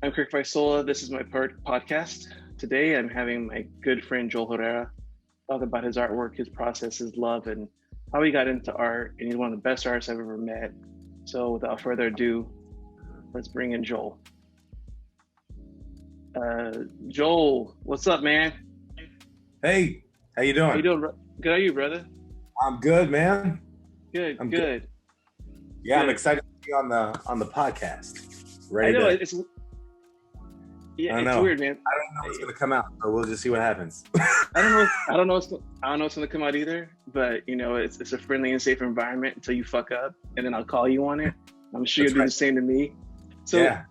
I'm Kirk Vaisola. This is my podcast. Today, I'm having my good friend Jowull Herrera talk about his artwork, his process, his love, and how he got into art. And he's one of the best artists I've ever met. So, without further ado, let's bring in Jowull. Jowull, what's up, man? Hey, how you doing? How you doing? Good. How are you, brother? I'm good, man. Good. I'm good. Yeah, Good. I'm excited to be on the podcast. I know It's weird, man. I don't know what's gonna come out, so we'll just see what happens. I don't know. I don't know what's gonna come out either. But it's a friendly and safe environment until you fuck up, and then I'll call you on it. I'm sure you'll do the same to me. So, yeah.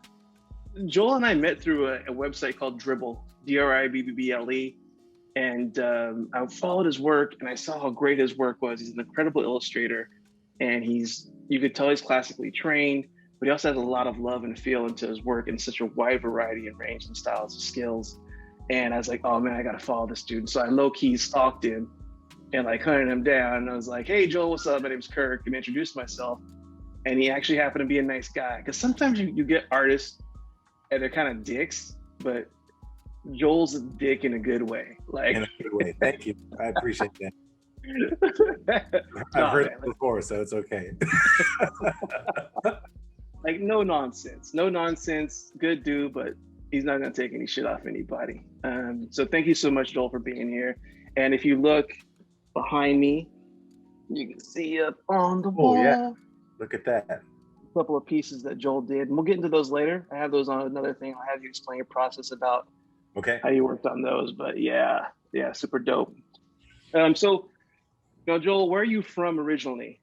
Jowull and I met through a website called Dribble, Dribble, and I followed his work, and I saw how great his work was. He's an incredible illustrator, and you could tell he's classically trained, but he also has a lot of love and feel into his work in such a wide variety and range and styles of skills. And I was like, oh man, I gotta follow this dude. So I low-key stalked him and like hunted him down. And I was like, hey Jowull, what's up? My name's Kirk, and introduced myself. And he actually happened to be a nice guy. Because sometimes you get artists and they're kind of dicks, but Jowull's a dick in a good way. Like In a good way. Thank you. I appreciate that. No, I've heard man, it before, so it's okay. like no nonsense, good dude, but he's not gonna take any shit off anybody. So thank you so much, Jowull, for being here. And if you look behind me, you can see up on the wall. Oh yeah, look at that. A couple of pieces that Jowull did, and we'll get into those later. I have those on another thing. I'll have you explain your process about Okay. how you worked on those. But yeah, super dope. So, Jowull, where are you from originally?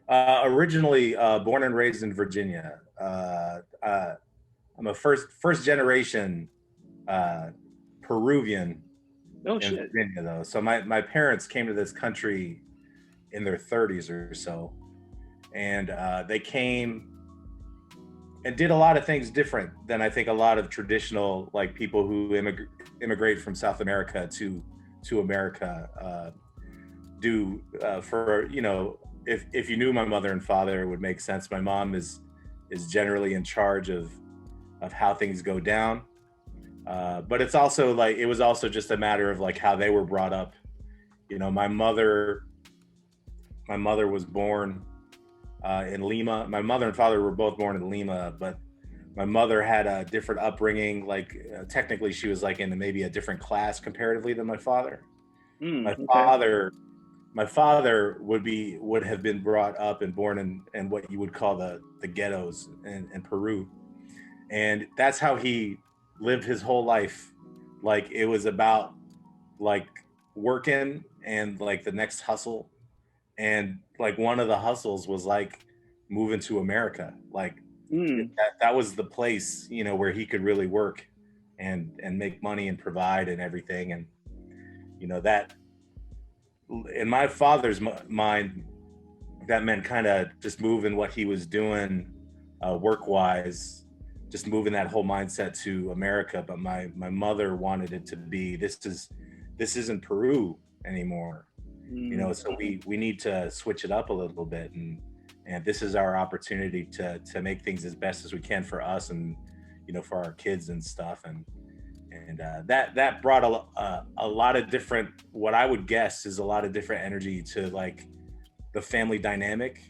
Originally born and raised in Virginia. I'm a first generation Peruvian Oh in shit. Virginia, though. So my parents came to this country in their 30s or so, and they came and did a lot of things different than I think a lot of traditional like people who immigrate from South America to America do. For if you knew my mother and father, it would make sense. My mom is generally in charge of how things go down, but it's also like it was also just a matter of like how they were brought up. My mother was born in Lima. My mother and father were both born in Lima, but my mother had a different upbringing. Like technically, she was like in maybe a different class comparatively than my father. My father would have been brought up and born in what you would call the ghettos in Peru, and that's how he lived his whole life. Like it was about like working and like the next hustle, and like one of the hustles was like moving to America. Like that was the place where he could really work and make money and provide and everything. And that in my father's mind, that meant kind of just moving what he was doing work wise, just moving that whole mindset to America. But my mother wanted it to be, this isn't Peru anymore. So we need to switch it up a little bit, and this is our opportunity to make things as best as we can for us and for our kids and stuff. And that brought a lot of different, what I would guess is a lot of different energy to like the family dynamic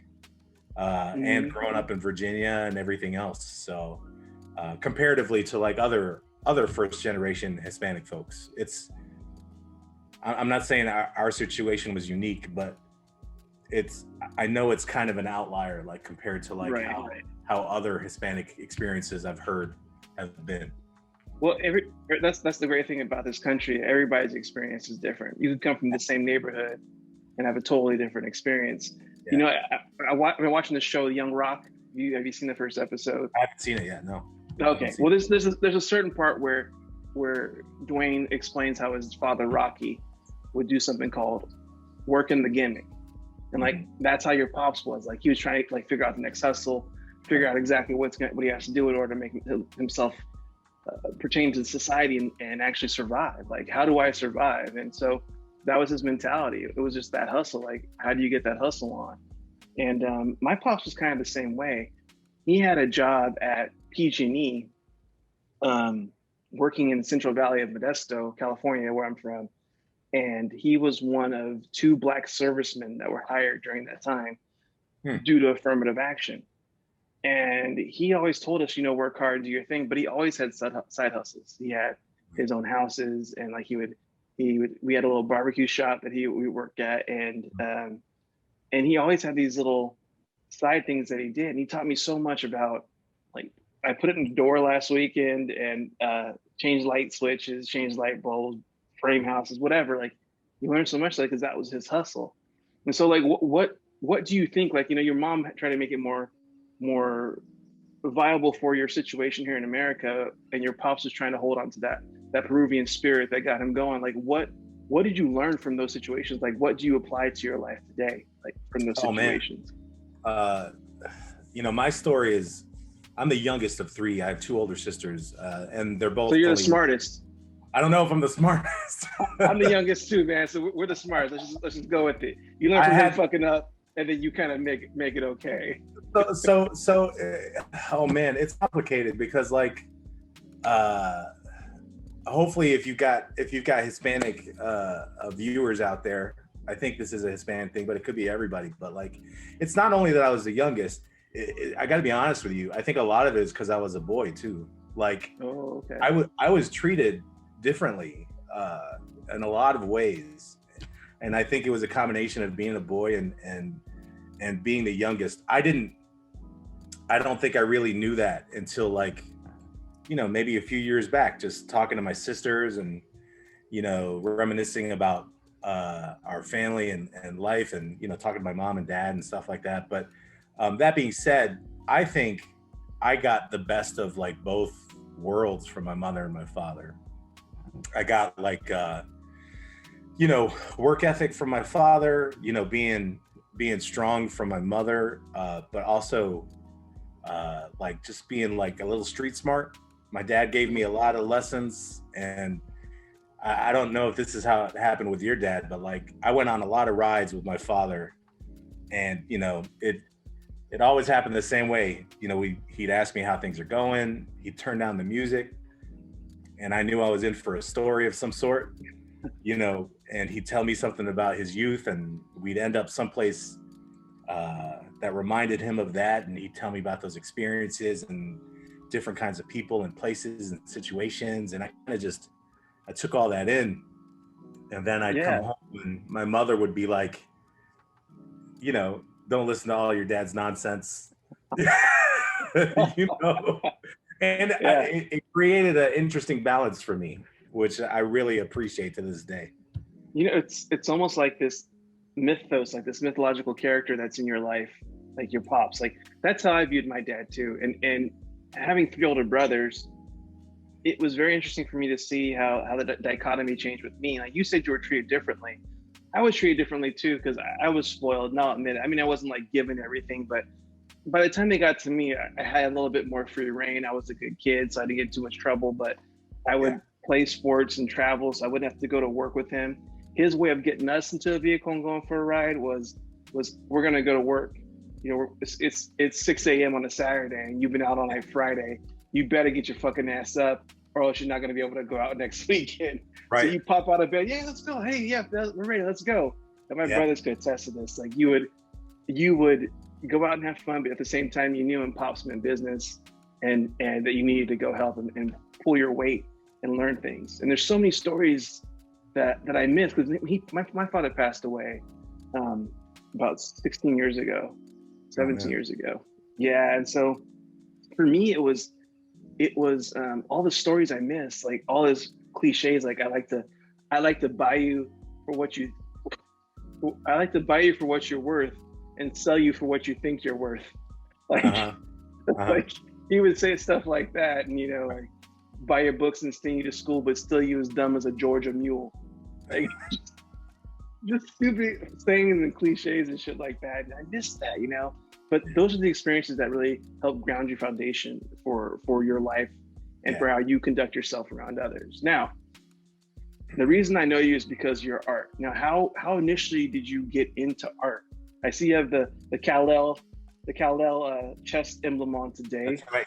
and growing up in Virginia and everything else. So comparatively to like other first generation Hispanic folks, I'm not saying our situation was unique, but I know it's kind of an outlier, like compared to like how other Hispanic experiences I've heard have been. Well, that's the great thing about this country. Everybody's experience is different. You could come from the same neighborhood and have a totally different experience. Yeah. I've been watching the show Young Rock. Have you seen the first episode? I haven't seen it yet. No. Okay. Well, there's a certain part where Dwayne explains how his father Rocky would do something called working the gimmick, and like that's how your pops was. Like he was trying to like figure out the next hustle, figure out exactly what he has to do in order to make himself pertain to society and actually survive. Like, how do I survive? And so that was his mentality. It was just that hustle. Like, how do you get that hustle on? And my pops was kind of the same way. He had a job at PG&E working in the Central Valley of Modesto, California, where I'm from. And he was one of two Black servicemen that were hired during that time due to affirmative action. And he always told us, work hard, do your thing, but he always had side hustles. He had his own houses, and like we had a little barbecue shop that we worked at, and he always had these little side things that he did. And he taught me so much about, like, I put it in the door last weekend and changed light switches, changed light bulbs, frame houses, whatever. Like, you learn so much, like, because that was his hustle. And so, like, what do you think? Like, your mom tried to make it more viable for your situation here in America, and your pops was trying to hold on to that Peruvian spirit that got him going. Like, what did you learn from those situations? Like, what do you apply to your life today, like, from those situations? My story is, I'm the youngest of three. I have two older sisters, and they're both. So you're the smartest. I don't know if I'm the smartest. I'm the youngest too, man. So we're the smartest. Let's just go with it. You learn from him fucking up, and then you kind of make it okay. So, oh man, it's complicated because, like, hopefully if you've got Hispanic viewers out there, I think this is a Hispanic thing, but it could be everybody. But, like, it's not only that I was the youngest. I got to be honest with you. I think a lot of it is because I was a boy too. Like, I was treated differently in a lot of ways, and I think it was a combination of being a boy and being the youngest. I don't think I really knew that until, like, maybe a few years back, just talking to my sisters and, reminiscing about our family and life, and, talking to my mom and dad and stuff like that. But that being said, I think I got the best of, like, both worlds from my mother and my father. I got, like, work ethic from my father, being strong from my mother, but also like, just being, like, a little street smart. My dad gave me a lot of lessons, and I don't know if this is how it happened with your dad, but, like, I went on a lot of rides with my father, and it always happened the same way. He'd ask me how things are going. He'd turn down the music, and I knew I was in for a story of some sort, and he'd tell me something about his youth, and we'd end up someplace that reminded him of that, and he'd tell me about those experiences and different kinds of people and places and situations, and I took all that in, and then I'd come home, and my mother would be like, don't listen to all your dad's nonsense. And it created an interesting balance for me, which I really appreciate to this day. It's almost like this mythos, like this mythological character that's in your life, like your pops. Like, that's how I viewed my dad too. And having three older brothers, it was very interesting for me to see how the dichotomy changed with me. Like, you said you were treated differently. I was treated differently too, because I was spoiled. And I'll admit it. I mean, I wasn't, like, given everything, but by the time they got to me, I had a little bit more free reign. I was a good kid, so I didn't get too much trouble, but I would play sports and travel, so I wouldn't have to go to work with him. His way of getting us into a vehicle and going for a ride was we're gonna go to work. It's 6 a.m. on a Saturday, and you've been out on, like, Friday. You better get your fucking ass up, or else you're not gonna be able to go out next weekend. Right. So you pop out of bed, let's go. Hey, we're ready, let's go. And my brothers could attest to this. Like, you would go out and have fun, but at the same time, you knew in Pop's meant business, and that you needed to go help and pull your weight and learn things. And there's so many stories that I missed, because my father passed away about 16 years ago, 17 years ago. Yeah, and so for me, it was all the stories I missed, like all his cliches. Like, I like to buy you for what you're worth, and sell you for what you think you're worth. Like, like, he would say stuff like that, and like, buy your books and send you to school, but still you as dumb as a Georgia mule. Like, just stupid sayings and cliches and shit like that. And I miss that, But those are the experiences that really help ground your foundation for your life and for how you conduct yourself around others. Now, the reason I know you is because of your art. Now, how initially did you get into art? I see you have the Kal-El chest emblem on today. That's right.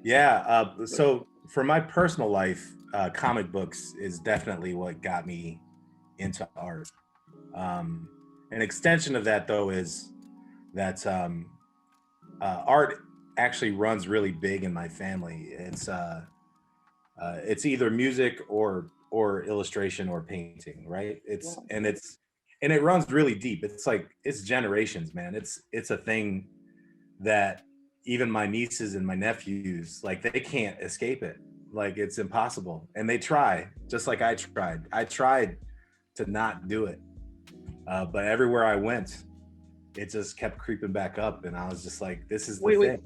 Yeah. So for my personal life, comic books is definitely what got me into art. Um, an extension of that, though, is that art actually runs really big in my family. It's either music or illustration or painting, right? Yeah. And it runs really deep. It's like it's generations, man. It's a thing that even my nieces and my nephews, like, they can't escape it. Like, it's impossible, and they try, just like I tried to not do it, but everywhere I went, it just kept creeping back up, and I was just like, this is the Wait. thing.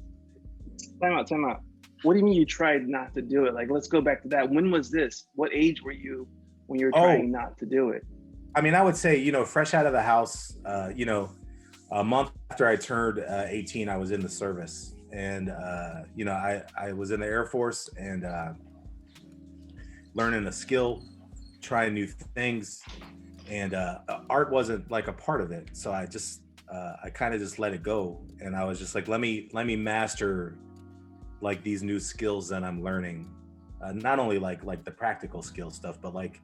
Time out. What do you mean you tried not to do it? Like, let's go back to that. When was this? What age were you when you were Oh, trying not to do it? I mean, I would say, fresh out of the house, a month after I turned 18, I was in the service, and I was in the Air Force, and learning a skill, trying new things, and art wasn't like a part of it. So I kind of just let it go, and I was just like, let me master like these new skills that I'm learning, not only like the practical skill stuff, but like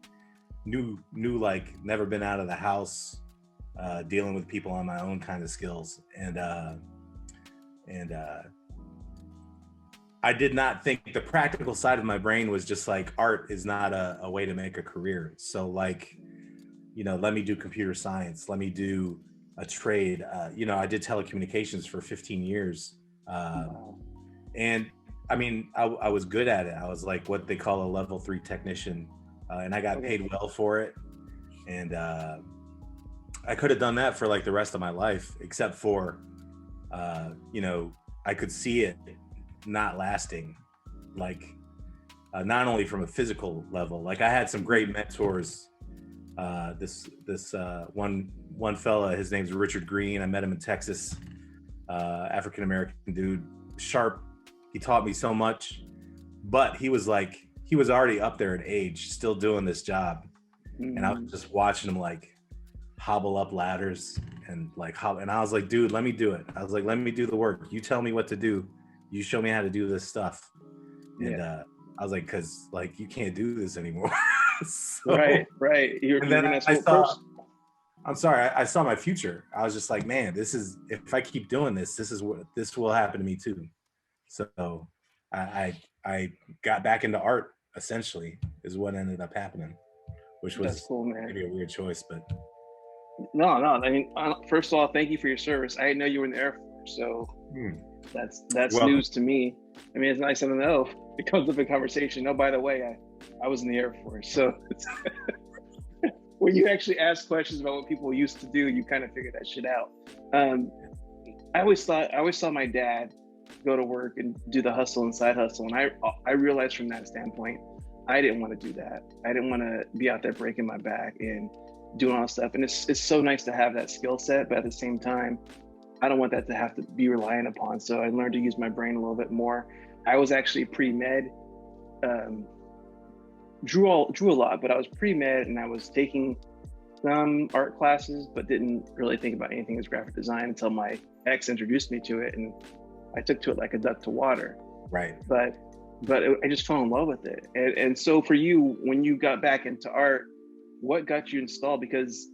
new like never been out of the house, dealing with people on my own kind of skills, and I did not think the practical side of my brain was just like, art is not a way to make a career. So, like, let me do computer science, let me do a trade. I did telecommunications for 15 years. Wow. And I mean, I was good at it. I was like what they call a level 3 technician, and I got Okay. paid well for it. And I could have done that for like the rest of my life, except for, I could see it not lasting, like, not only from a physical level. Like, I had some great mentors. This one fella, his name's Richard Green. I met him in Texas. African American dude, sharp. He taught me so much, but he was already up there in age, still doing this job, and I was just watching him like hobble up ladders and and I was like, dude, let me do it. I was like, let me do the work. You tell me what to do. You show me how to do this stuff. And I was like, because like you can't do this anymore. So, right. And then I saw my future. I was just like, man, if I keep doing this, this will happen to me too. So I got back into art, essentially, is what ended up happening, which was That's cool, man. maybe a weird choice, but No. I mean, first of all, thank you for your service. I didn't know you were in the Air Force, so that's well, news to me. I mean, it's nice to know. It comes up in conversation. Oh, by the way, I was in the Air Force, so when you actually ask questions about what people used to do, you kind of figure that shit out. I always saw my dad go to work and do the hustle and side hustle, and I realized from that standpoint, I didn't want to do that. I didn't want to be out there breaking my back and doing all that stuff. And it's so nice to have that skill set, but at the same time, I don't want that to have to be reliant upon. So I learned to use my brain a little bit more. I was actually pre-med, drew a lot, but I was pre-med and I was taking some art classes, but didn't really think about anything as graphic design until my ex introduced me to it, and I took to it like a duck to water. right. But I just fell in love with it. And so for you, when you got back into art, what got you installed? Because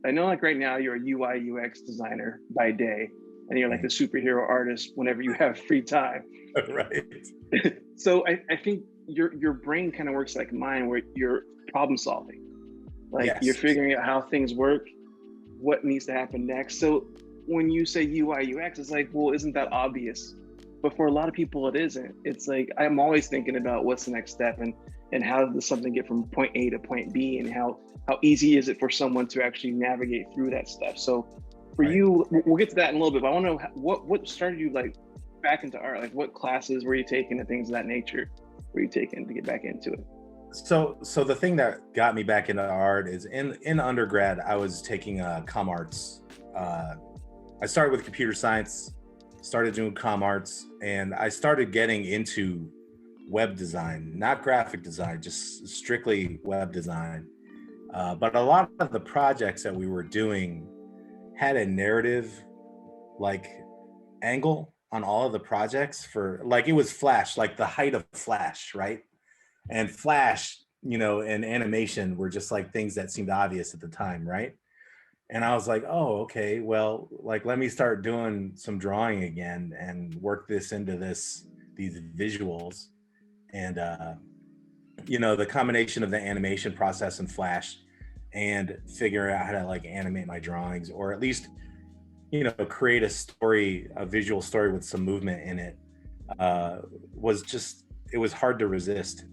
I know like right now you're a UI UX designer by day, and you're like the superhero artist whenever you have free time. Right. So I think your brain kind of works like mine, where you're problem solving. Like, yes. You're figuring out how things work, what needs to happen next. So when you say UI UX, it's like, well, isn't that obvious? But for a lot of people, it isn't. It's like, I'm always thinking about what's the next step, and how does something get from point A to point B, and how easy is it for someone to actually navigate through that stuff. So for you, we'll get to that in a little bit, but I want to know what started you like back into art? Like, what classes were you taking and things of that nature were you taking to get back into it? So the thing that got me back into art is in undergrad, I was taking comm arts. I started with computer science, started doing comm arts, and I started getting into web design, not graphic design, just strictly web design. But a lot of the projects that we were doing had a narrative like angle on all of the projects for, like, it was Flash, like the height of Flash, right? And Flash, you know, and animation were just like things that seemed obvious at the time, right? And I was like, oh, okay, well, like, let me start doing some drawing again and work this into these visuals. And you know, the combination of the animation process in Flash and figure out how to like animate my drawings, or at least, you know, create a story, a visual story with some movement in it, was just, it was hard to resist.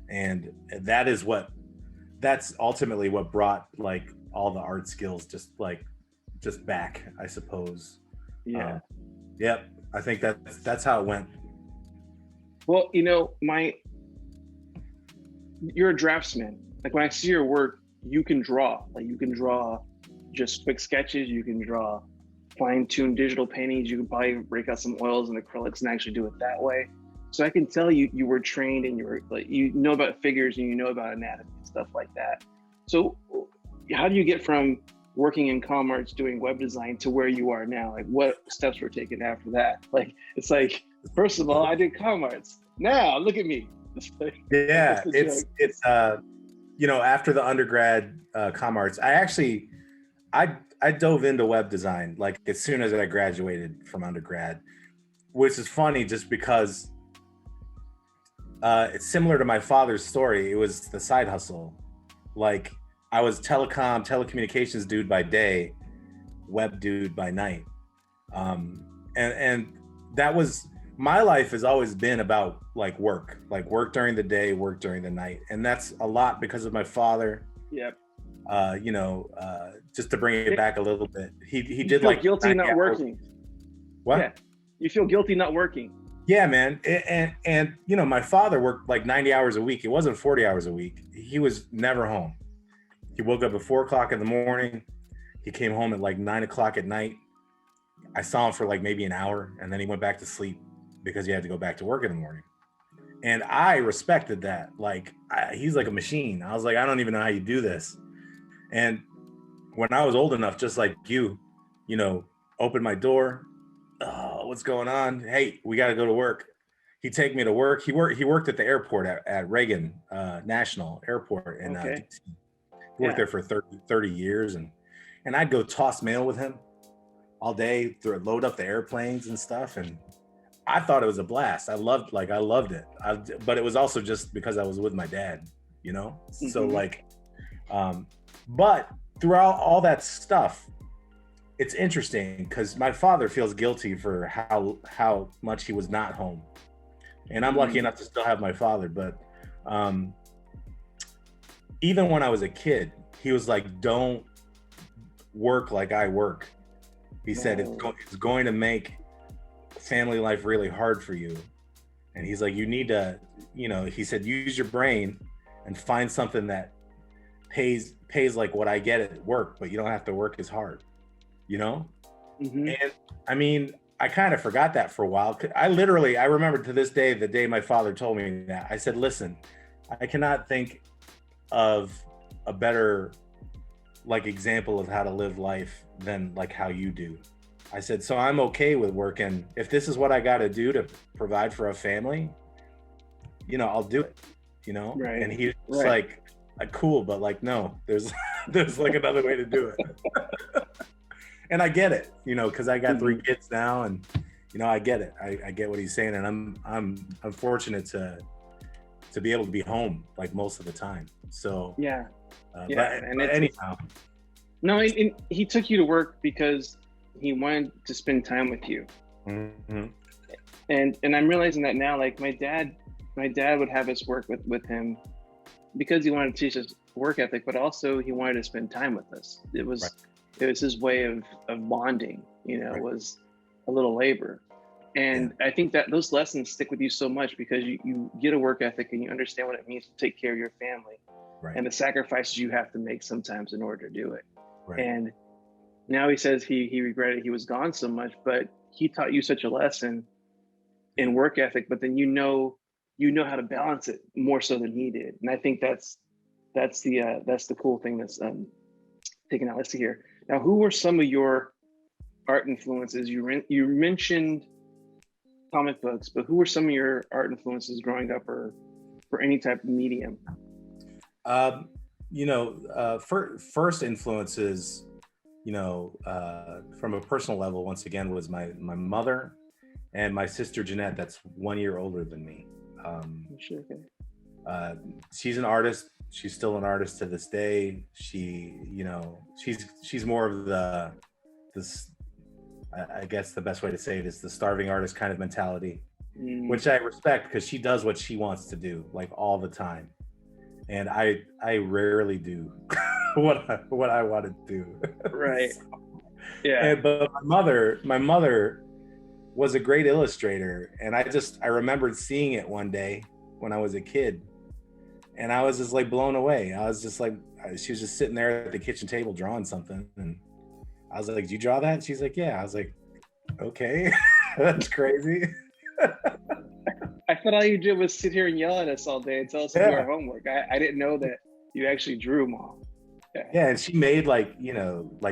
And that's ultimately what brought like all the art skills just back, I suppose. Yeah. Yep. I think that's how it went. Well, you know, you're a draftsman. Like when I see your work, you can draw. Like you can draw just quick sketches. You can draw fine-tuned digital paintings. You can probably break out some oils and acrylics and actually do it that way. So I can tell you were trained and you were like, you know about figures and you know about anatomy and stuff like that. So how do you get from working in comm arts doing web design to where you are now? Like what steps were taken after that? Like it's like, first of all, I did comm arts. Now look at me. Yeah, it's you know, after the undergrad comm arts, I dove into web design like as soon as I graduated from undergrad, which is funny just because it's similar to my father's story. It was the side hustle. Like I was telecommunications dude by day, web dude by night. And that was, my life has always been about like work during the day, work during the night. And that's a lot because of my father. Yep. You know, just to bring it back a little bit, he did feel like guilty not working. What? Yeah. You feel guilty not working. Yeah, man. And you know, my father worked like 90 hours a week. It wasn't 40 hours a week. He was never home. He woke up at 4 o'clock in the morning. He came home at like 9 o'clock at night. I saw him for like maybe an hour and then he went back to sleep because he had to go back to work in the morning. And I respected that. Like he's like a machine. I was like, I don't even know how you do this. And when I was old enough, just like you know, open my door. Oh, what's going on? Hey, we got to go to work. He'd take me to work. He worked at the airport at Reagan National Airport in Okay. DC. He worked there for 30 years. And I'd go toss mail with him all day, load up the airplanes and stuff. And I thought it was a blast. I loved it. But it was also just because I was with my dad, you know? Mm-hmm. So like, but throughout all that stuff, it's interesting because my father feels guilty for how much he was not home. And I'm lucky enough to still have my father. But even when I was a kid, he was like, don't work like I work. He said, it's going to make family life really hard for you. And he's like, you need to, you know, he said, use your brain and find something that pays like what I get at work, but you don't have to work as hard, you know? Mm-hmm. And I mean, I kind of forgot that for a while. I remember to this day, the day my father told me that, I said, listen, I cannot think of a better like example of how to live life than like how you do. I said, so I'm okay with working. If this is what I got to do to provide for a family, you know, I'll do it, you know? Right. And he's like, cool, but like, no, there's like another way to do it. And I get it, you know, because I got 3 kids now, and you know, I get it. I get what he's saying, and I'm fortunate to be able to be home like most of the time. So yeah. But anyhow, no, he took you to work because he wanted to spend time with you. Mm-hmm. And I'm realizing that now. Like my dad would have us work with him because he wanted to teach us work ethic, but also he wanted to spend time with us. It was his way of bonding, you know. It was a little labor. And I think that those lessons stick with you so much because you get a work ethic and you understand what it means to take care of your family and the sacrifices you have to make sometimes in order to do it. Right. And now he says he regretted he was gone so much, but he taught you such a lesson in work ethic, but then you know how to balance it more so than he did. And I think that's the cool thing that's taken out. Let's see here. Now, who were some of your art influences? You mentioned comic books, but who were some of your art influences growing up, or for any type of medium? First influences, from a personal level, once again, was my mother and my sister Jeanette, that's 1 year older than me. Sure, okay. She's an artist. She's still an artist to this day. She's more of this. I guess the best way to say it is the starving artist kind of mentality, which I respect, because she does what she wants to do, like, all the time, and I rarely do what I want to do. Right. So, Yeah. but my mother was a great illustrator, and I remembered seeing it one day when I was a kid, and I was just like blown away. I was just like, she was just sitting there at the kitchen table drawing something, and I was like, "Did you draw that?" And she's like, "Yeah." I was like, "Okay." That's crazy. I thought all you did was sit here and yell at us all day and tell us to do our homework. I didn't know that you actually drew, Mom. Yeah, and she made like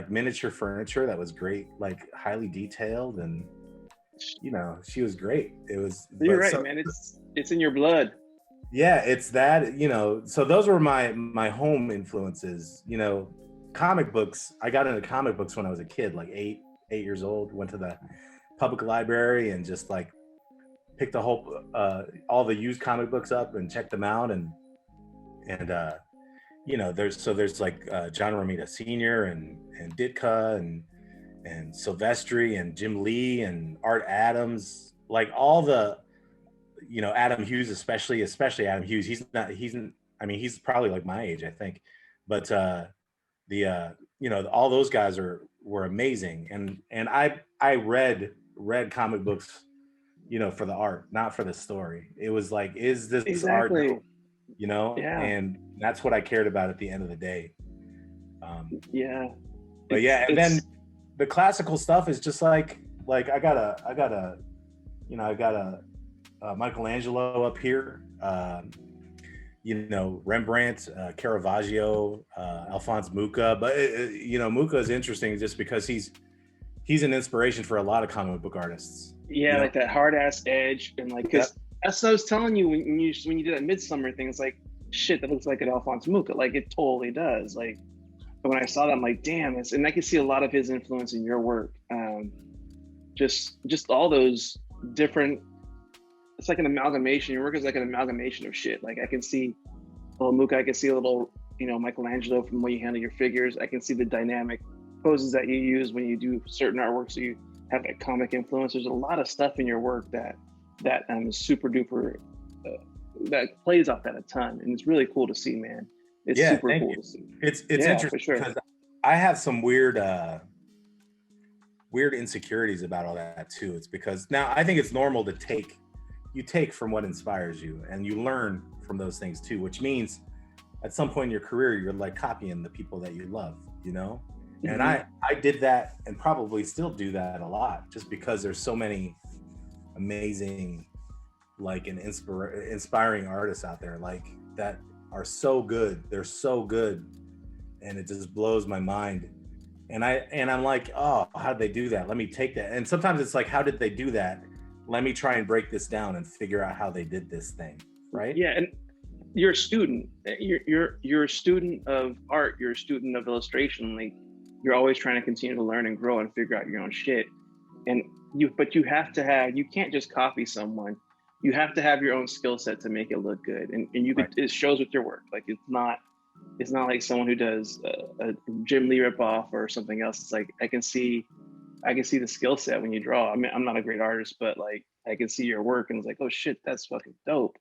miniature furniture that was great, like highly detailed, and she was great. It was. You're right, man. It's in your blood. Yeah, it's that. So those were my home influences. Comic books. I got into comic books when I was a kid, like 8 years old. Went to the public library and just like picked all the used comic books up and checked them out, and there's like John Romita Sr. and Ditka and Silvestri and Jim Lee and Art Adams, like all the Adam Hughes, especially Adam Hughes. He's probably like my age, I think, but all those guys were amazing, and I read comic books for the art, not for the story. It was like, is this exactly art, Yeah. And that's what I cared about at the end of the day. Yeah. But and then the classical stuff is just like I got a Michelangelo up here, Rembrandt, Caravaggio, Alphonse Mucha. But Mucha is interesting just because he's an inspiration for a lot of comic book artists. Yeah, like that hard ass edge, and like, because that's what I was telling you when you did that Midsummer thing. It's like, shit, that looks like an Alphonse Mucha. Like, it totally does. Like, when I saw that, I'm like, damn. And I can see a lot of his influence in your work. Just all those different. It's like an amalgamation. Your work is like an amalgamation of shit. Like, I can see a little Mucha. I can see a little, Michelangelo from the way you handle your figures. I can see the dynamic poses that you use when you do certain artwork. So you have that comic influence. There's a lot of stuff in your work that is super duper, that plays off that a ton, and it's really cool to see, man. It's super cool to see. It's interesting, for sure, because I have some weird insecurities about all that too. It's because now I think it's normal to take from what inspires you, and you learn from those things too, which means at some point in your career you're like copying the people that you love, Mm-hmm. And I did that, and probably still do that a lot, just because there's so many amazing, like, and inspiring artists out there, like, that are so good. They're so good, and it just blows my mind. And I'm like, oh, how did they do that? Let me take that. And sometimes it's like, how did they do that? Let me try and break this down and figure out how they did this thing, right? Yeah, and you're a student. You're a student of art. You're a student of illustration. Like, you're always trying to continue to learn and grow and figure out your own shit. But you can't just copy someone. You have to have your own skill set to make it look good. And you could, it shows with your work. Like, it's not like someone who does a Jim Lee ripoff or something else. It's like, I can see the skill set when you draw. I mean, I'm not a great artist, but like, I can see your work, and it's like, oh shit, that's fucking dope.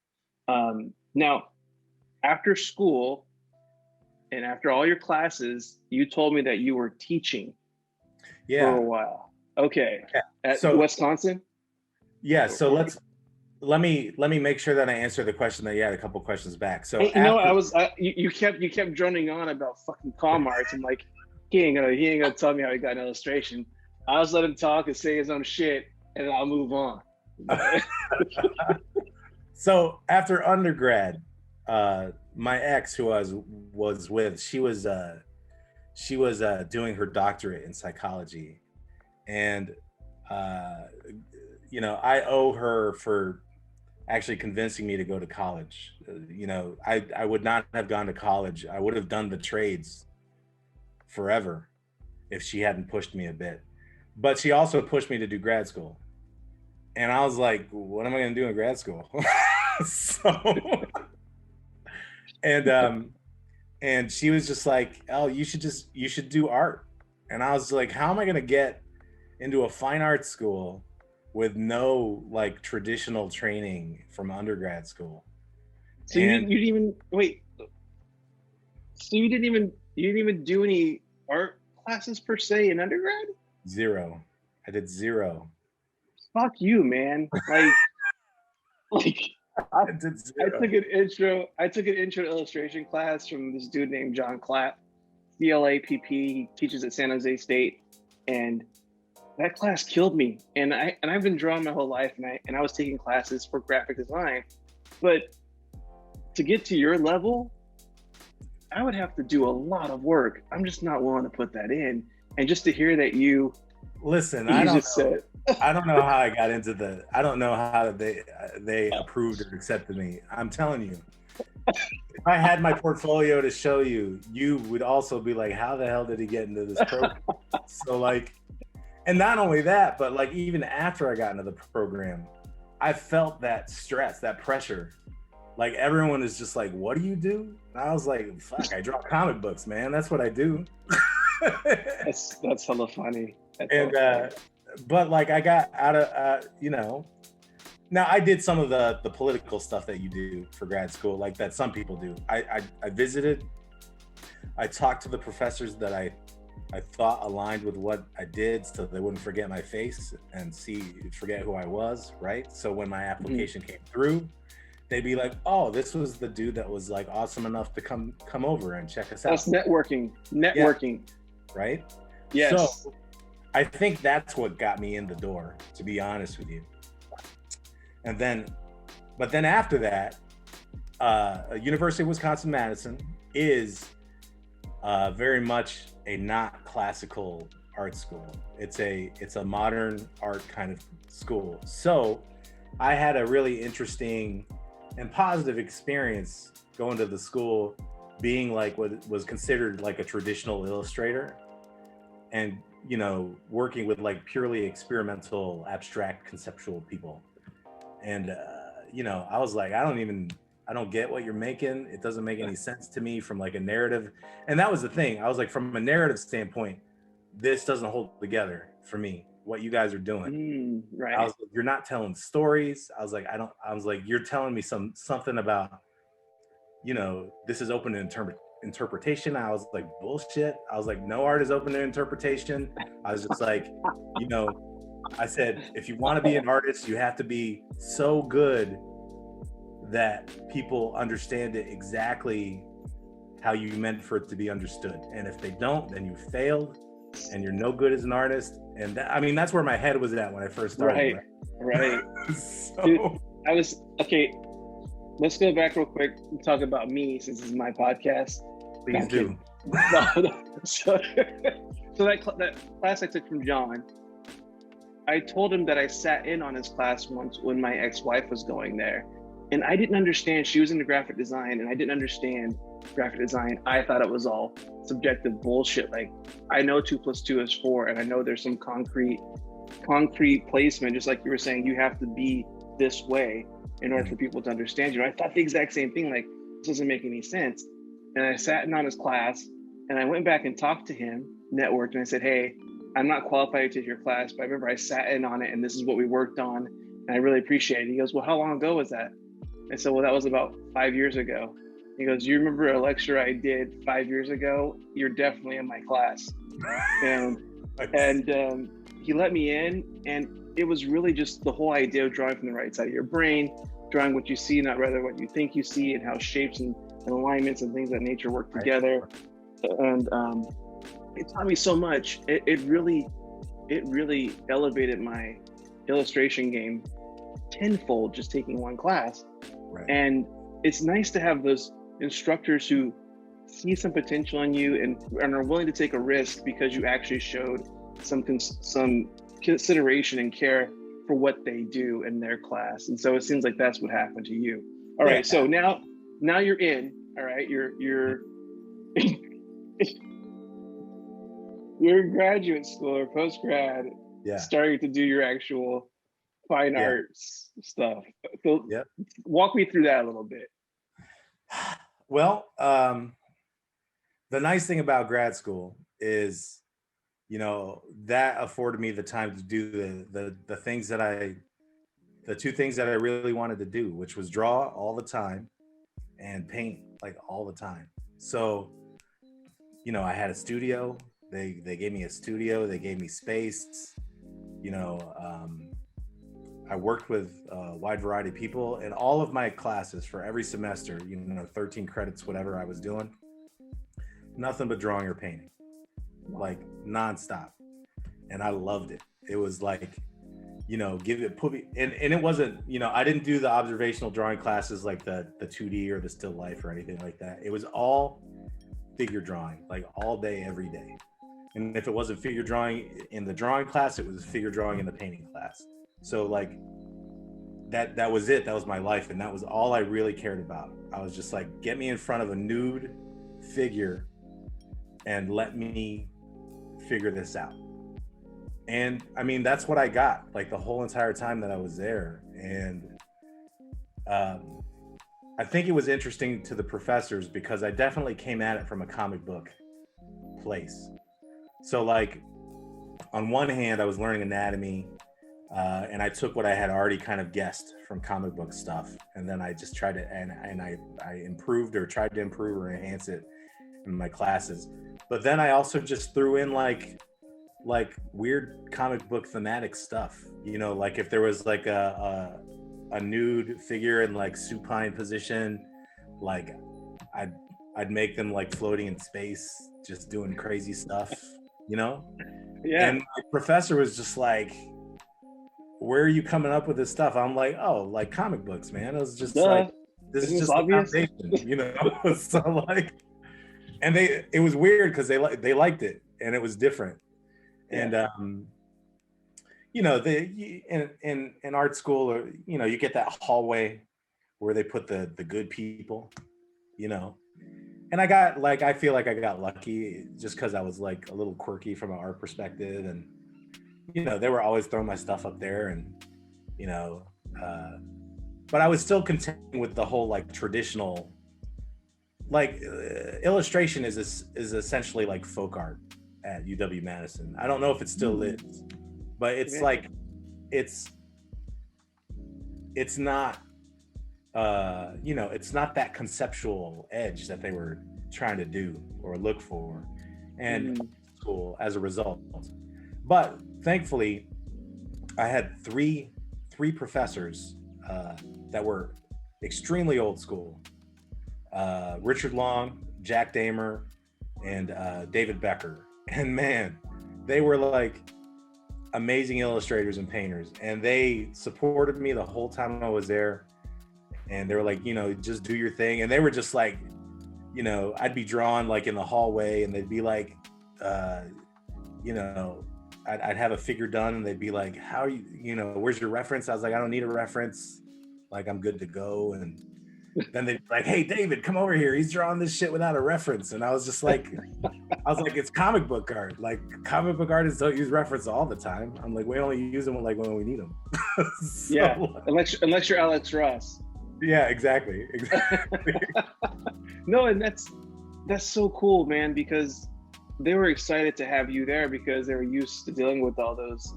Now, after school and after all your classes, you told me that you were teaching for a while. Okay. Yeah. At Wisconsin? Yeah. So let me make sure that I answer the question that you had a couple questions back. So you kept droning on about fucking comm arts. I'm like, he ain't gonna tell me how he got an illustration. I was let him talk and say his own shit, and then I'll move on. So after undergrad, my ex, who I was with, she was doing her doctorate in psychology, and I owe her for actually convincing me to go to college. I would not have gone to college. I would have done the trades forever if she hadn't pushed me a bit. But she also pushed me to do grad school. And I was like, what am I going to do in grad school? So, and she was just like, oh, you should do art. And I was like, how am I going to get into a fine arts school with no like traditional training from undergrad school? So you didn't even wait. So you didn't even do any art classes per se in undergrad? Zero. I did zero. Fuck you, man. Like I took an intro illustration class from this dude named John Clapp, CLAPP. He teaches at San Jose State, and that class killed me. And I've been drawing my whole life, and I was taking classes for graphic design, but to get to your level, I would have to do a lot of work. I'm just not willing to put that in. And just to hear that you listen, I don't know how I got into I don't know how they approved or accepted me. I'm telling you, if I had my portfolio to show you, you would also be like, how the hell did he get into this program? So like, and not only that, but like even after I got into the program, I felt that stress, that pressure. Like everyone is just like, what do you do? And I was like, fuck, I draw comic books, man. That's what I do. That's hella funny. But like I got out of, now I did some of the political stuff that you do for grad school, like that some people do. I visited, I talked to the professors that I thought aligned with what I did so they wouldn't forget my face and forget who I was, right? So when my application came through, they'd be like, oh, this was the dude that was like awesome enough to come over and check us out. That's networking, yeah. Right? Yes. So I think that's what got me in the door, to be honest with you. But then after that, University of Wisconsin-Madison is very much a not classical art school. It's a modern art kind of school. So I had a really interesting and positive experience going to the school, being like what was considered like a traditional illustrator, and working with like purely experimental, abstract, conceptual people. And I was like, I don't get what you're making. It doesn't make any sense to me from like a narrative. And that was the thing. I was like, from a narrative standpoint, this doesn't hold together for me, what you guys are doing. Right. I was like, you're not telling stories. I was like, you're telling me something about, this is open to interpretation. I was like, bullshit. I was like, no art is open to interpretation. I was just like, I said, if you want to be an artist, you have to be so good that people understand it exactly how you meant for it to be understood. And if they don't, then you failed and you're no good as an artist. And that's where my head was at when I first started. Right. So, dude, okay. Let's go back real quick and talk about me, since this is my podcast. Please do. So that class I took from John, I told him that I sat in on his class once when my ex-wife was going there, and I didn't understand. She was into graphic design, and I didn't understand graphic design. I thought it was all subjective bullshit. Like, I know 2 + 2 is 4, and I know there's some concrete placement, just like you were saying, you have to be this way in order for people to understand you. I thought the exact same thing, like, this doesn't make any sense. And I sat in on his class, and I went back and talked to him, networked, and I said, hey, I'm not qualified to take your class, but I remember I sat in on it, and this is what we worked on, and I really appreciate it. He goes, well, how long ago was that? I said, well, that was about 5 years ago. He goes, you remember a lecture I did 5 years ago? You're definitely in my class. And he let me in, and it was really just the whole idea of drawing from the right side of your brain, drawing what you see, not rather what you think you see, and how shapes and alignments and things of that nature work together. And it taught me so much. It really elevated my illustration game tenfold, just taking one class. Right. And it's nice to have those instructors who see some potential in you and are willing to take a risk because you actually showed some consideration and care for what they do in their class. And so it seems like that's what happened to you. All Yeah. right, so now you're in. All right, you're you're in graduate school or post grad, Yeah. starting to do your actual fine Yeah. arts stuff. So Yep. walk me through that a little bit. Well, the nice thing about grad school is, that afforded me the time to do the things the two things that I really wanted to do, which was draw all the time and paint like all the time. So, I had a studio. They gave me a studio. They gave me space. I worked with a wide variety of people, and all of my classes for every semester, 13 credits, whatever I was doing, nothing but drawing or painting, like nonstop. And I loved it. It was like, put me, and it wasn't, I didn't do the observational drawing classes like the 2D or the still life or anything like that. It was all figure drawing, like all day, every day. And if it wasn't figure drawing in the drawing class, it was figure drawing in the painting class. So like that was it. That was my life. And that was all I really cared about. I was just like, get me in front of a nude figure and let me figure this out. And I mean, that's what I got like the whole entire time that I was there. And I think it was interesting to the professors because I definitely came at it from a comic book place. So like on one hand, I was learning anatomy, and I took what I had already kind of guessed from comic book stuff, and then I just tried to and I improved or tried to improve or enhance it in my classes. But then I also just threw in like weird comic book thematic stuff, like if there was like a nude figure in like supine position, like I'd make them like floating in space, just doing crazy stuff, Yeah. And my professor was just like, where are you coming up with this stuff? I'm like, oh, like comic books, man. It was just like, this is just obvious. The foundation, so like, and it was weird because they liked it and it was different. Yeah. And in art school, you get that hallway where they put the good people, and I feel like I got lucky just because I was like a little quirky from an art perspective, and they were always throwing my stuff up there, and but I was still content with the whole like traditional, like illustration is essentially like folk art at UW-Madison. I don't know if it still is, but it's like it's not it's not that conceptual edge that they were trying to do or look for, and school as a result. But thankfully I had three professors that were extremely old school, Richard Long, Jack Damer, and David Becker. And man, they were like amazing illustrators and painters, and they supported me the whole time I was there. And they were like, just do your thing. And they were just like, I'd be drawing like in the hallway, and they'd be like, I'd have a figure done, and they'd be like, how are you, where's your reference? I was like, I don't need a reference. Like, I'm good to go. And then they'd be like, hey, David, come over here. He's drawing this shit without a reference. And I was just like, it's comic book art. Like, comic book artists don't use reference all the time. I'm like, we only use them like when we need them. So, yeah, unless you're Alex Ross. Yeah, exactly. No, and that's so cool, man, because they were excited to have you there because they were used to dealing with all those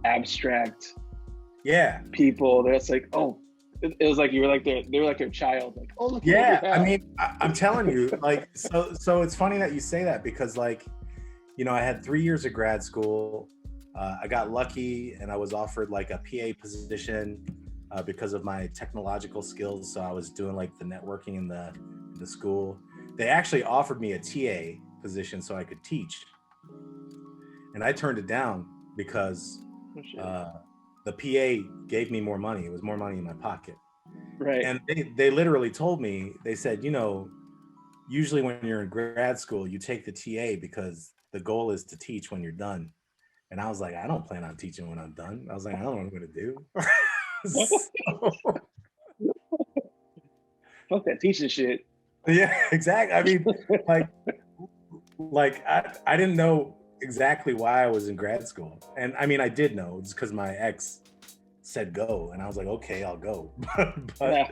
abstract people. That's like, oh, it was like they were like their child. Like, oh, look. Yeah, I mean, I'm telling you, like, so it's funny that you say that because, like, I had 3 years of grad school. I got lucky and I was offered like a PA position because of my technological skills. So I was doing like the networking in the school. They actually offered me a TA position so I could teach, and I turned it down because the PA gave me more money. It was more money in my pocket. Right. And they literally told me, they said, usually when you're in grad school, you take the TA because the goal is to teach when you're done. And I was like, I don't plan on teaching when I'm done. I was like, I don't know what I'm going to do. So, Fuck that teaching shit. yeah, exactly. I mean, like I didn't know exactly why I was in grad school. And I mean, I did know. It's because my ex said go. And I was like, okay, I'll go. but Yeah.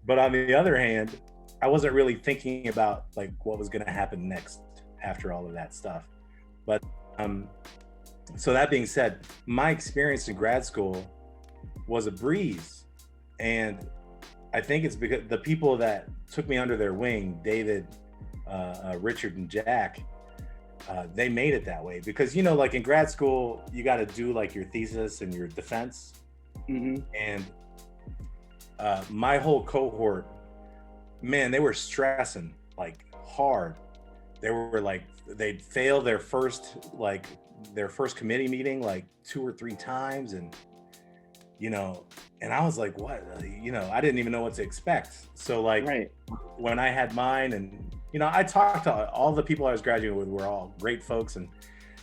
But on the other hand, I wasn't really thinking about like what was going to happen next after all of that stuff. But so that being said, my experience in grad school was a breeze. And I think it's because the people that took me under their wing, David, Richard, and Jack, they made it that way. Because, you know, like in grad school, you got to do like your thesis and your defense. Mm-hmm. And my whole cohort, man, they were stressing like hard. They were like, they'd fail their first committee meeting like 2 or 3 times. And, you know, and I was like, what, you know, I didn't even know what to expect. So like Right. when I had mine, and, you know, I talked to all the people I was graduating with were all great folks. And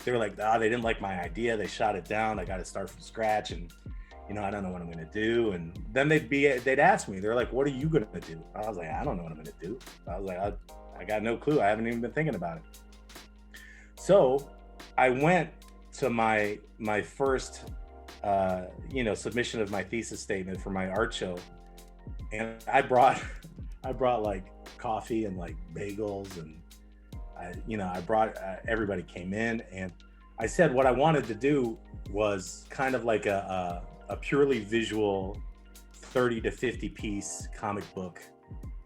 they were like, they didn't like my idea. They shot it down. I got to start from scratch. And, you know, I don't know what I'm going to do. And then they'd ask me, they're like, what are you going to do? I was like, I don't know what I'm going to do. I was like, I got no clue. I haven't even been thinking about it. So I went to my first, you know, submission of my thesis statement for my art show. And I brought like coffee and like bagels. And I brought, everybody came in, and I said what I wanted to do was kind of like a purely visual 30 to 50 piece comic book,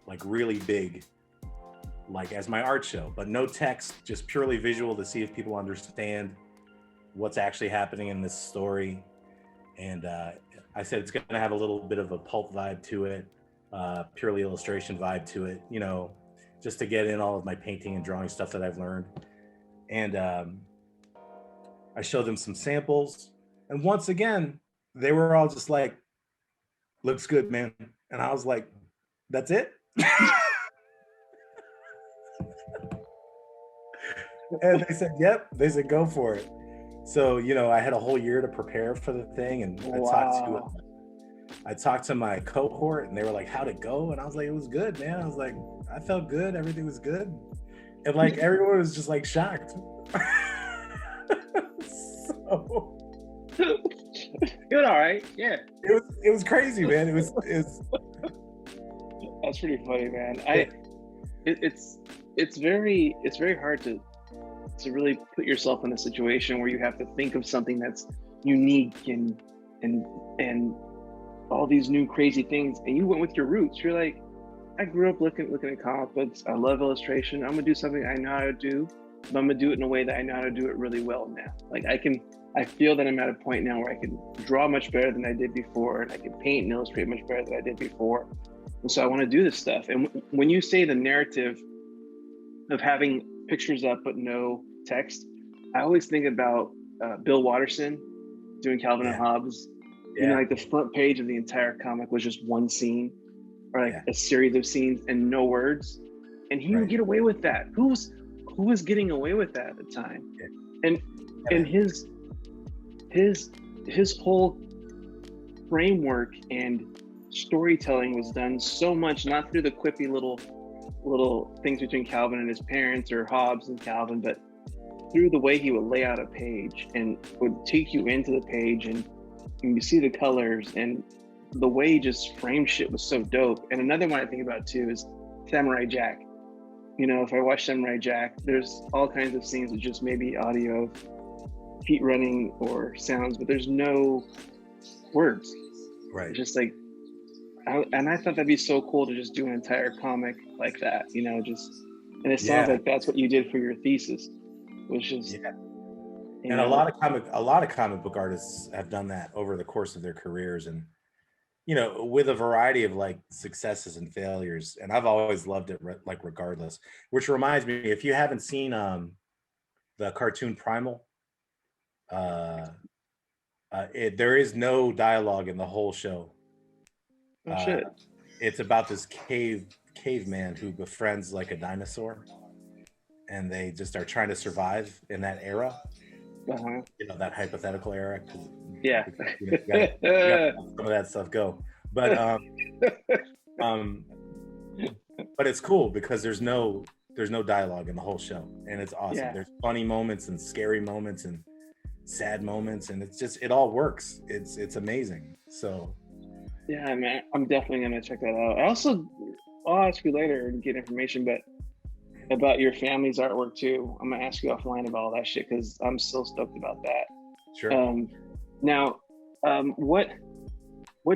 like really big, like as my art show, but no text, just purely visual to see if people understand what's actually happening in this story. And I said it's going to have a little bit of a pulp vibe to it, purely illustration vibe to it, you know, just to get in all of my painting and drawing stuff that I've learned. And I showed them some samples, and once again, they were all just like, looks good, man. And I was like, that's it? And they said, yep. They said, go for it. So, you know, I had a whole year to prepare for the thing. And Wow. I talked to my cohort, and they were like, how'd it go? And I was like, it was good, man. I was like, I felt good. Everything was good. And like, everyone was just like shocked. So Good. All right. Yeah. it was crazy, man. It was That's pretty funny, man. It's very hard to really put yourself in a situation where you have to think of something that's unique and all these new crazy things, and you went with your roots. You're like, I grew up looking at comic books. I love illustration. I'm gonna do something I know how to do, but I'm gonna do it in a way that I know how to do it really well now. Like I feel that I'm at a point now where I can draw much better than I did before, and I can paint and illustrate much better than I did before. And so I want to do this stuff. And when you say the narrative of having pictures up but no text, I always think about Bill Watterson doing Calvin and Hobbes. Yeah. You know, like the front page of the entire comic was just one scene, or like a series of scenes and no words. And he would get away with that. Who was getting away with that at the time? Yeah. And his whole framework and storytelling was done so much, not through the quippy little things between Calvin and his parents, or Hobbes and Calvin, but through the way he would lay out a page and would take you into the page, and you see the colors, and the way he just framed shit was so dope. And another one I think about too is Samurai Jack. You know, if I watch Samurai Jack, there's all kinds of scenes with just maybe audio of feet running or sounds, but there's no words. Right. It's just like, and I thought that'd be so cool to just do an entire comic like that, you know, just, and it sounds like that's what you did for your thesis, which is, and a lot of comic book artists have done that over the course of their careers, and, you know, with a variety of like successes and failures. And I've always loved it, like regardless, which reminds me, if you haven't seen the cartoon Primal, there is no dialogue in the whole show. Oh shit. It's about this caveman who befriends like a dinosaur, and they just are trying to survive in that era. That hypothetical era. Yeah. You gotta let some of that stuff go. But um, but it's cool because there's no dialogue in the whole show, and it's awesome. Yeah. There's funny moments and scary moments and sad moments, and it all works. It's amazing. So yeah, man, I'm definitely gonna check that out. I'll ask you later and get information, but about your family's artwork too. I'm gonna ask you offline about all that shit because I'm so stoked about that. sure. Now, what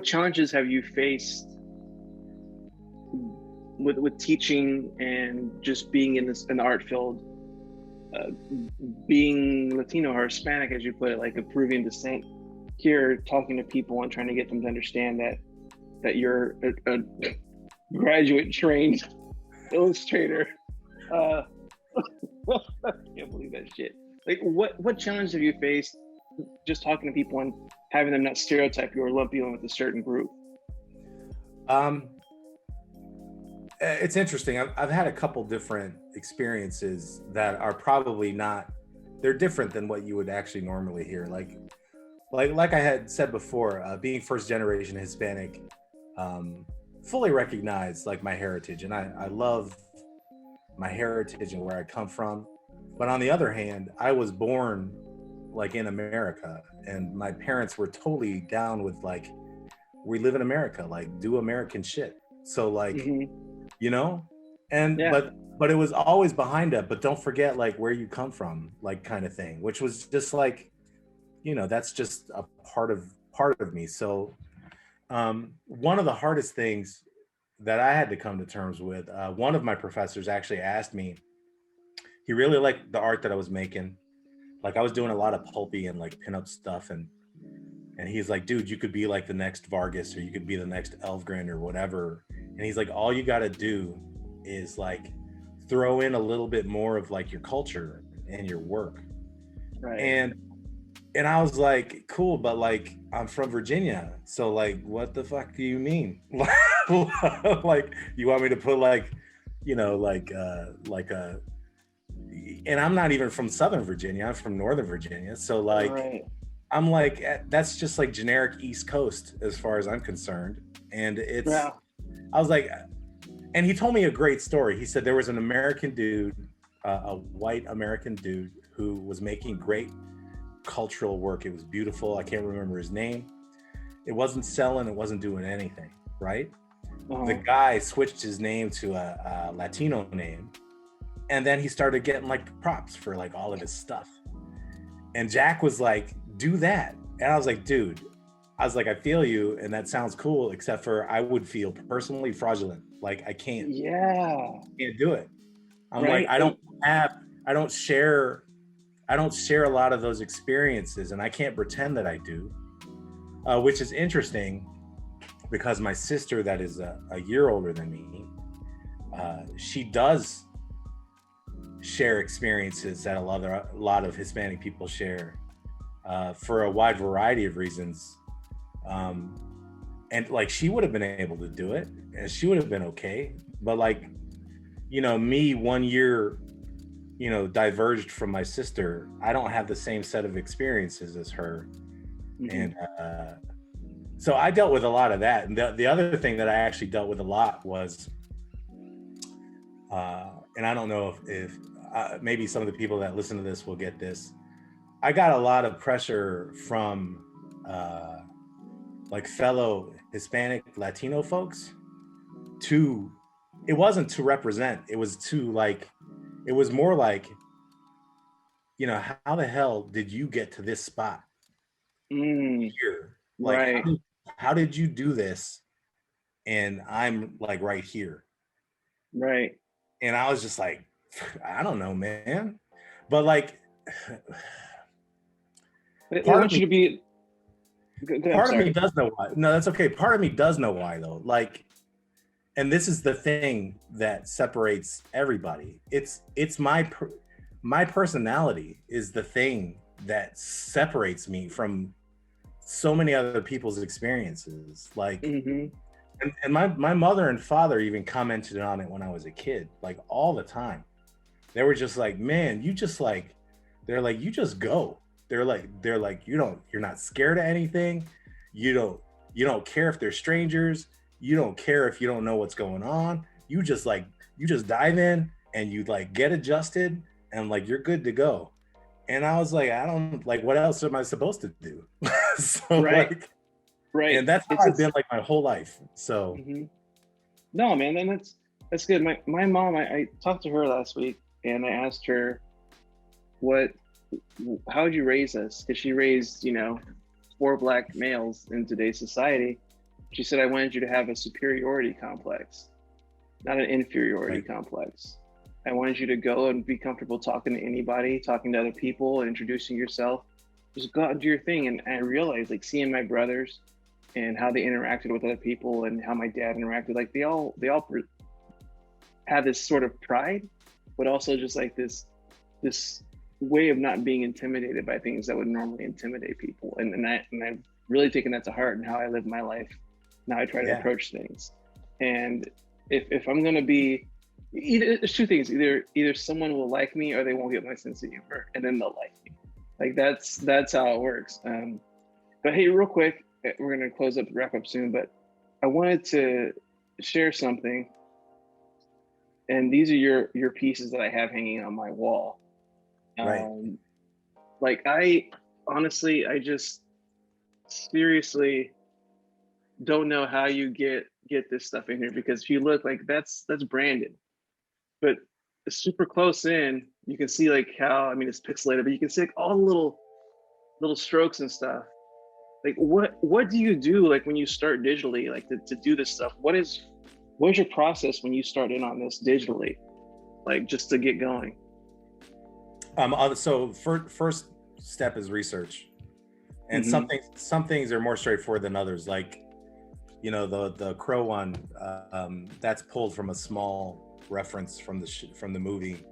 challenges have you faced with teaching and just being in the art field, being Latino or Hispanic, as you put it, like a Peruvian descent, here talking to people and trying to get them to understand that you're a graduate trained illustrator. I can't believe that shit. Like, what challenge have you faced just talking to people and having them not stereotype you or lump you in with a certain group? It's interesting. I've had a couple different experiences that are probably not, they're different than what you would actually normally hear. Like I had said before, being first generation Hispanic, fully recognize like my heritage, and I love my heritage and where I come from. But on the other hand, I was born like in America, and my parents were totally down with like, we live in America, like do American shit. So like, and Yeah. but it was always behind it, but don't forget like where you come from, like kind of thing, which was just like, that's just a part of me. So one of the hardest things that I had to come to terms with, one of my professors actually asked me, he really liked the art that I was making. Like I was doing a lot of pulpy and like pinup stuff, and he's like, dude, you could be like the next Vargas, or you could be the next Elfgren or whatever. And he's like, all you got to do is like throw in a little bit more of like your culture and your work. Right. And I was like, cool, but like I'm from Virginia, so like what the fuck do you mean? Like you want me to put like, and I'm not even from Southern Virginia, I'm from Northern Virginia. So like, right. I'm like, that's just like generic East Coast as far as I'm concerned. And I was like, and he told me a great story. He said there was an American dude, a white American dude who was making great cultural work. It was beautiful. I can't remember his name. It wasn't selling, it wasn't doing anything, right? The guy switched his name to a Latino name, and then he started getting like props for like all of his stuff. And Jack was like, do that. And I was like, dude, I feel you, and that sounds cool, except for I would feel personally fraudulent. Like I can't do it. I'm right. Like, I don't share a lot of those experiences, and I can't pretend that I do, which is interesting because my sister that is a year older than me, she does share experiences that a lot of Hispanic people share for a wide variety of reasons. And like she would have been able to do it and she would have been okay. But like, me 1 year, diverged from my sister. I don't have the same set of experiences as her. Mm-hmm. And so I dealt with a lot of that. And the other thing that I actually dealt with a lot was, and I don't know if maybe some of the people that listen to this will get this. I got a lot of pressure from like fellow Hispanic Latino folks it wasn't to represent, it was more like, how the hell did you get to this spot here? Like, right. How did you do this? And I'm like right here. Right. And I was just like, I don't know, man. But like, part of me does know why. No, that's okay. Part of me does know why though. Like, and this is the thing that separates everybody. It's my personality is the thing that separates me from so many other people's experiences. Like, and my mother and father even commented on it when I was a kid, like all the time. They were just like, man, you just like, they're like, you just go. They're like, you're not scared of anything. You don't care if they're strangers. You don't care if you don't know what's going on. You just dive in and you like get adjusted and like you're good to go. And I was like, I don't like, what else am I supposed to do? So Right. like, Right. and that's how I've been like my whole life. So No, man, and that's good. My mom, I talked to her last week and I asked her how would you raise us? Because she raised, 4 Black males in today's society. She said, I wanted you to have a superiority complex, not an inferiority complex. I wanted you to go and be comfortable talking to anybody, talking to other people, and introducing yourself. Just go out and do your thing. And I realized, like, seeing my brothers and how they interacted with other people and how my dad interacted, like they all had this sort of pride, but also just like this way of not being intimidated by things that would normally intimidate people. And I've really taken that to heart in how I live my life. Now I try to approach things. And if I'm gonna be, there's 2 things: either someone will like me or they won't get my sense of humor, and then they'll like me. Like that's how it works. But hey, real quick, we're gonna wrap up soon. But I wanted to share something, and these are your pieces that I have hanging on my wall. Like I just seriously don't know how you get this stuff in here, because if you look, like that's branded, but super close in, you can see like how, I mean, it's pixelated, but you can see like all the little strokes and stuff. Like what do you do like when you start digitally, like to do this stuff? What's your process when you start in on this digitally, like just to get going? So first step is research, and some things are more straightforward than others. Like, the crow one, that's pulled from a small reference from the movie,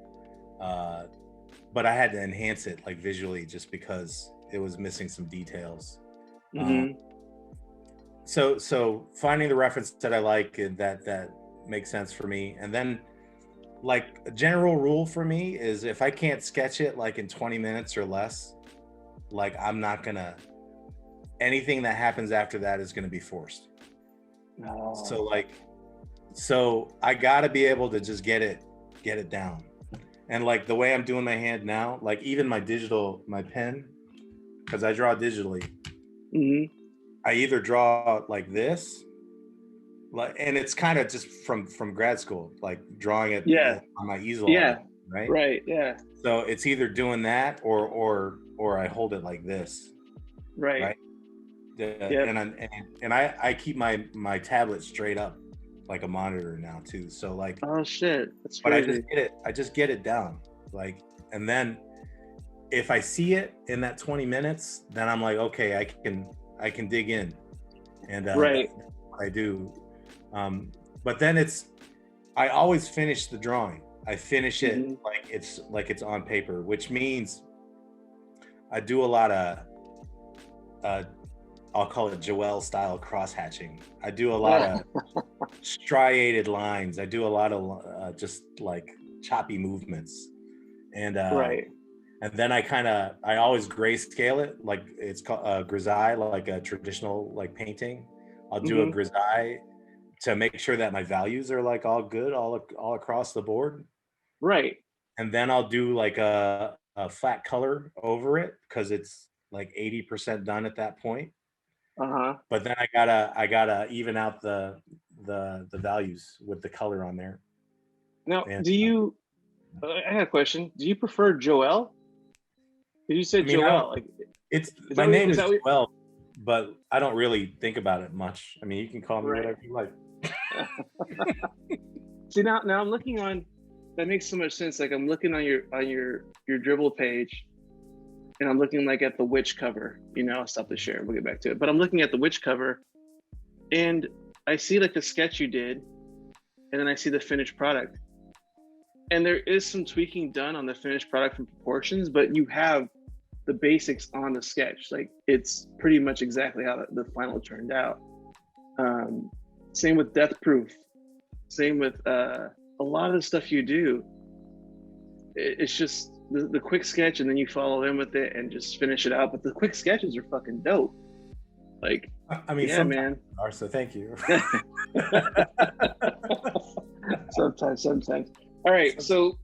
but I had to enhance it like visually just because it was missing some details. So finding the reference that I like and that makes sense for me, and then like a general rule for me is if I can't sketch it like in 20 minutes or less, like anything that happens after that is gonna be forced. So I gotta be able to just get it down. And like the way I'm doing my hand now, like even my pen, because I draw digitally, I either draw like this, and it's kind of just from grad school, like drawing it on my easel, right? So it's either doing that or I hold it like this, right? And I keep my tablet straight up like a monitor now too. So like, oh shit, that's crazy. But I just get it down, like, and then if I see it in that 20 minutes, then I'm like, okay, I can dig in, and that's what I do. But then I always finish the drawing. I finish it like it's on paper, which means I do a lot of I'll call it Jowull style cross hatching. I do a lot of striated lines. I do a lot of just like choppy movements, and then I always grayscale it, like it's called grisaille, like a traditional like painting. I'll do a grisaille to make sure that my values are like all good all across the board. And then I'll do like a flat color over it because it's like 80% done at that point. But then I gotta even out the values with the color on there. Now, I have a question. Do you prefer Jowull? You said Jowull. Like, my name is Jowull, but I don't really think about it much. I mean, you can call me whatever you like. See, now I'm looking on. That makes so much sense. Like I'm looking on your Dribble page, and I'm looking like at the witch cover. I'll stop the share. We'll get back to it. But I'm looking at the witch cover, and I see like the sketch you did, and then I see the finished product. And there is some tweaking done on the finished product from proportions, but you have the basics on the sketch. Like it's pretty much exactly how the final turned out. Same with Death Proof. Same with a lot of the stuff you do. It's just the quick sketch, and then you follow in with it and just finish it out. But the quick sketches are fucking dope. Like, I mean, yeah, sometimes man. are, so thank you. Sometimes. All right, so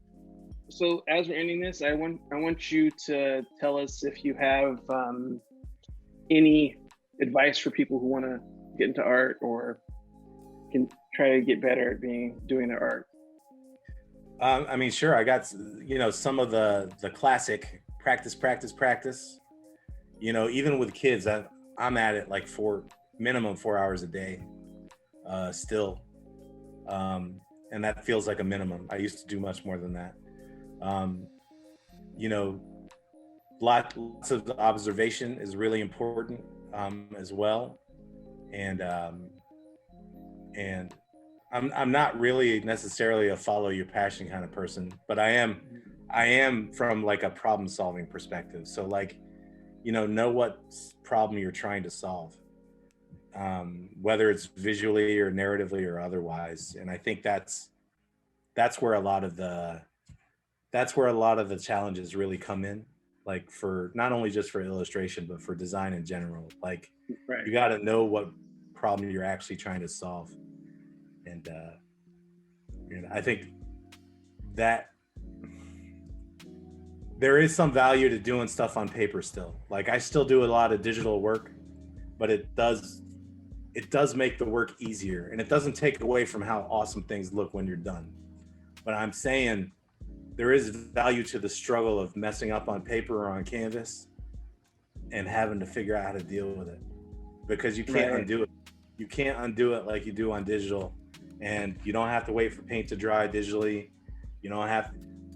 as we're ending this, I want you to tell us if you have any advice for people who want to get into art or can try to get better at doing their art. I mean, sure. I got, some of the classic practice. Even with kids, I'm at it like minimum 4 hours a day, still. And that feels like a minimum. I used to do much more than that. Lots of observation is really important, as well. And I'm not really necessarily a follow your passion kind of person, but I am from like a problem solving perspective. So like, know what problem you're trying to solve, whether it's visually or narratively or otherwise. And I think that's where a lot of the challenges really come in, like for not only just for illustration, but for design in general. Like, right. You got to know what problem you're actually trying to solve. And I think that there is some value to doing stuff on paper still. Like, I still do a lot of digital work, but it does make the work easier, and it doesn't take away from how awesome things look when you're done. But I'm saying there is value to the struggle of messing up on paper or on canvas and having to figure out how to deal with it, because you can't undo it. You can't undo it like you do on digital, and you don't have to wait for paint to dry digitally. You don't have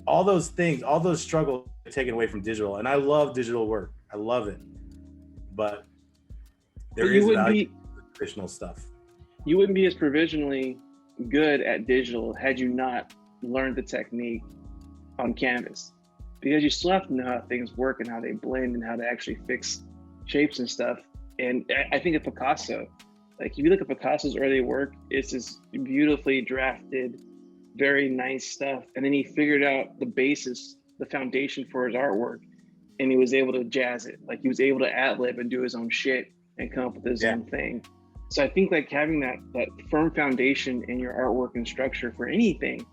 all those things, all those struggles are taken away from digital. And I love digital work. I love it. But there is value to the traditional stuff. You wouldn't be as provisionally good at digital had you not learned the technique on canvas, because you still have to know how things work and how they blend and how to actually fix shapes and stuff. And I think of Picasso. Like, if you look at Picasso's early work, it's this beautifully drafted, very nice stuff. And then he figured out the basis, the foundation for his artwork, and he was able to jazz it. Like, he was able to ad-lib and do his own shit and come up with his own thing. So I think like having that firm foundation in your artwork and structure for anything,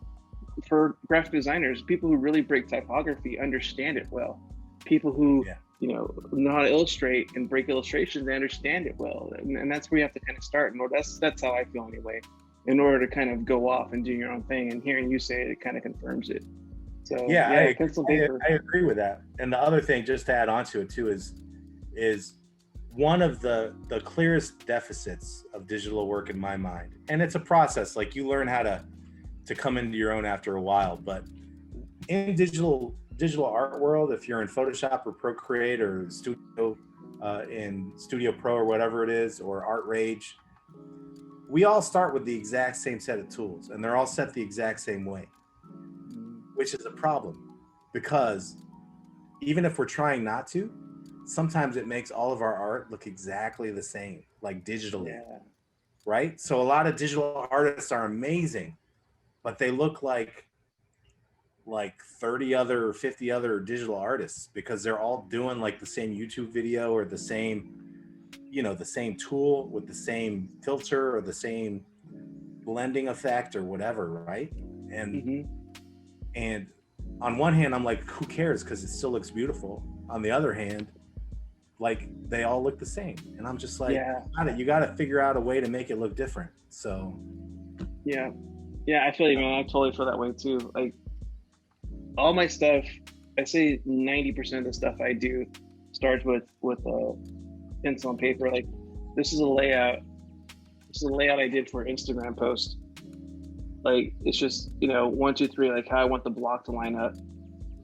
for graphic designers, people who really break typography understand it well. People who know how to illustrate and break illustrations, they understand it well, and that's where you have to kind of start. And that's how I feel anyway, in order to kind of go off and do your own thing. And hearing you say it, it kind of confirms it. So I agree with that. And the other thing, just to add on to it too, is one of the clearest deficits of digital work in my mind, and it's a process. Like, you learn how to come into your own after a while, but in digital art world, if you're in Photoshop or Procreate or in Studio Pro or whatever it is, or Art Rage, we all start with the exact same set of tools, and they're all set the exact same way, which is a problem, because even if we're trying not to, sometimes it makes all of our art look exactly the same, like digitally, right? So a lot of digital artists are amazing, but they look like 30 other or 50 other digital artists, because they're all doing like the same YouTube video or the same tool with the same filter or the same blending effect or whatever, right? And and on one hand, I'm like, who cares, because it still looks beautiful. On the other hand, like, they all look the same, and I'm just like, you got to figure out a way to make it look different. So I feel you, man. I totally feel that way too. Like, all my stuff, I say 90% of the stuff I do starts with a pencil and paper. Like, this is a layout I did for an Instagram post. Like, it's just 1, 2, 3, like how I want the block to line up,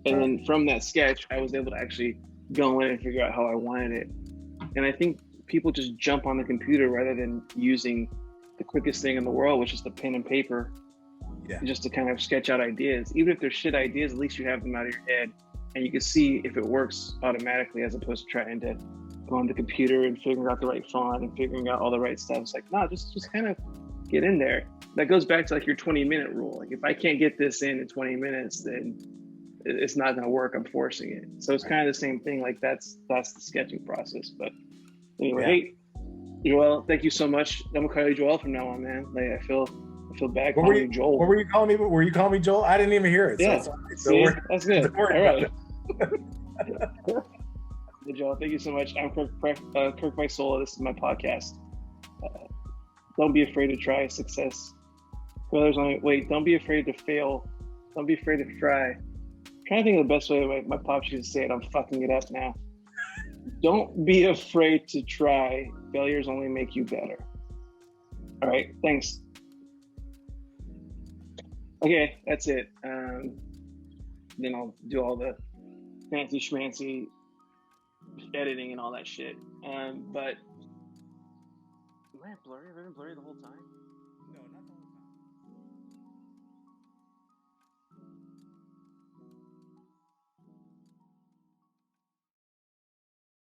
and then from that sketch I was able to actually go in and figure out how I wanted it. And I think people just jump on the computer rather than using the quickest thing in the world, which is the pen and paper, just to kind of sketch out ideas. Even if they're shit ideas, at least you have them out of your head and you can see if it works automatically, as opposed to trying to go on the computer and figuring out the right font and figuring out all the right stuff. It's like, no, just kind of get in there. That goes back to like your 20-minute rule. Like, if I can't get this in 20 minutes, then it's not going to work. I'm forcing it. So it's kind of the same thing. Like that's the sketching process. But anyway, hey, Jowull, thank you so much. I'm gonna call you Jowull from now on, man. Like I feel bad calling you Joel. What were you calling me? Were you calling me Joel? I didn't even hear it. Yeah. So See, that's good. All right. Hey, Joel, thank you so much. I'm Kirk Mysola. This is my podcast. Don't be afraid to try success. Don't be afraid to fail. Don't be afraid to try. I'm trying to think of the best way my pops used to say it. I'm fucking it up now. Don't be afraid to try. Failures only make you better. All right, thanks. Okay, that's it. Then I'll do all the fancy schmancy editing and all that shit. But am I blurry? Have I been blurry the whole time?